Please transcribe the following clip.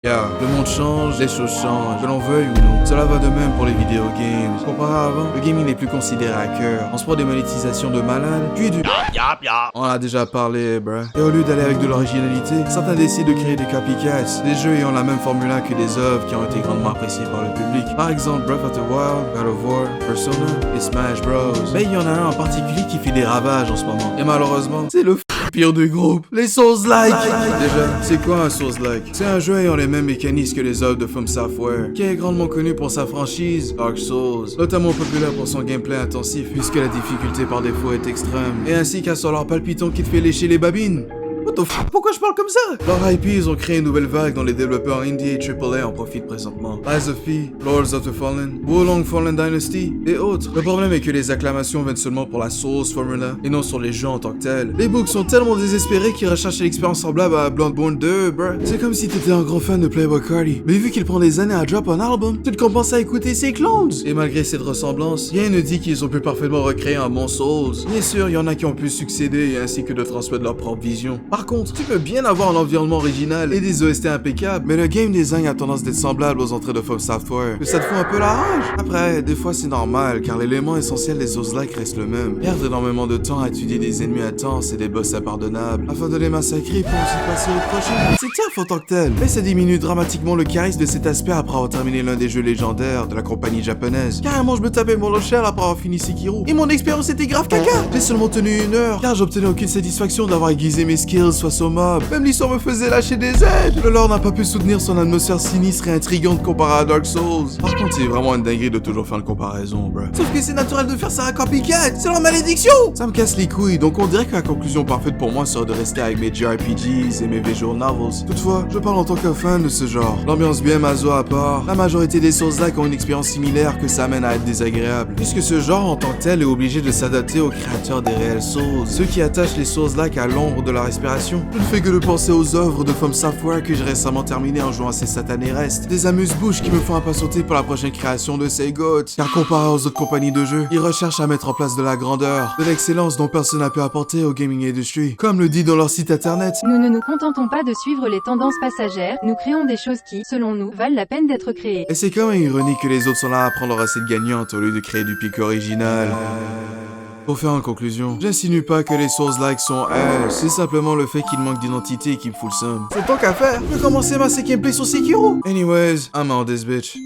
Yeah, le monde change, les choses changent, que l'on veuille ou non. Cela va de même pour les vidéo games. Comparé à avant, le gaming n'est plus considéré à cœur. On se prend des monétisations de malade, puis du On en a déjà parlé, bruh. Et au lieu d'aller avec de l'originalité, certains décident de créer des copycats, des jeux ayant la même formula que des œuvres qui ont été grandement appréciées par le public. Par exemple, Breath of the Wild, God of War, Persona et Smash Bros. Mais il y en a un en particulier qui fait des ravages en ce moment. Et malheureusement, c'est le pire du groupe, les Souls-like. Déjà, c'est quoi un Souls-like? C'est un jeu ayant les mêmes mécanismes que les œuvres de From Software, qui est grandement connu pour sa franchise Dark Souls, notamment populaire pour son gameplay intensif, puisque la difficulté par défaut est extrême, et ainsi qu'un solar palpitant qui te fait lécher les babines. What the fuck? Pourquoi je parle comme ça? Leurs IPs ont créé une nouvelle vague dont les développeurs indie et AAA en profitent présentement. Lies of P, Lords of the Fallen, Wulong Fallen Dynasty et autres. Le problème est que les acclamations viennent seulement pour la Souls formula et non sur les jeux en tant que tels. Les books sont tellement désespérés qu'ils recherchent l'expérience semblable à Bloodborne 2, bruh. C'est comme si t'étais un grand fan de Playboi Carti, mais vu qu'il prend des années à drop un album, tu te compenses à écouter ses clones. Et malgré cette ressemblance, rien ne dit qu'ils ont pu parfaitement recréer un bon Souls. Bien sûr, il y en a qui ont pu succéder ainsi que de transmettre leur propre vision. Par contre, tu peux bien avoir un environnement original et des OST impeccables, mais le game design a tendance d'être semblable aux entrées de From Software. Que ça te fout un peu la rage. Après, des fois c'est normal, car l'élément essentiel des Souls-like reste le même. Perdre énormément de temps à étudier des ennemis intenses et des boss impardonnables, afin de les massacrer pour ensuite passer au prochain. C'est tough en tant que tel, mais ça diminue dramatiquement le charisme de cet aspect après avoir terminé l'un des jeux légendaires de la compagnie japonaise. Carrément, je me tapais mon shell après avoir fini Sekiro, et mon expérience était grave caca. J'ai seulement tenu 1 heure, car j'obtenais aucune satisfaction d'avoir aiguisé mes skills face au mob. Même l'histoire me faisait lâcher des aides. Le lore n'a pas pu soutenir son atmosphère sinistre et intrigante comparée à Dark Souls. Par contre, c'est vraiment une dinguerie de toujours faire une comparaison, bruh. Sauf que c'est naturel de faire ça à copycat. C'est leur malédiction. Ça me casse les couilles, donc on dirait que la conclusion parfaite pour moi serait de rester avec mes JRPGs et mes visual novels. Toutefois, je parle en tant que fan de ce genre. L'ambiance bien maso à part, la majorité des Souls-like ont une expérience similaire que ça amène à être désagréable. Puisque ce genre en tant que tel est obligé de s'adapter aux créateurs des réels Souls. Ceux qui attachent les Souls-like à l'ombre de leur respiration. Je ne fais que de penser aux œuvres de From Software que j'ai récemment terminé en jouant à ces satanés restes. Des amuse-bouches qui me font impatienter pour la prochaine création de ces goats. Car comparé aux autres compagnies de jeux, ils recherchent à mettre en place de la grandeur, de l'excellence dont personne n'a pu apporter au gaming industry. Comme le dit dans leur site internet, nous ne nous contentons pas de suivre les tendances passagères, nous créons des choses qui, selon nous, valent la peine d'être créées. Et c'est quand même ironique que les autres sont là à prendre leur assiette gagnante au lieu de créer du pic original. Pour faire en conclusion, j'insinue pas que les Souls-like sont c'est simplement le fait qu'ils manquent d'identité qui me fout le seum. C'est tant qu'à faire, je vais commencer ma gameplay sur Sekiro. Anyways, I'm out this bitch.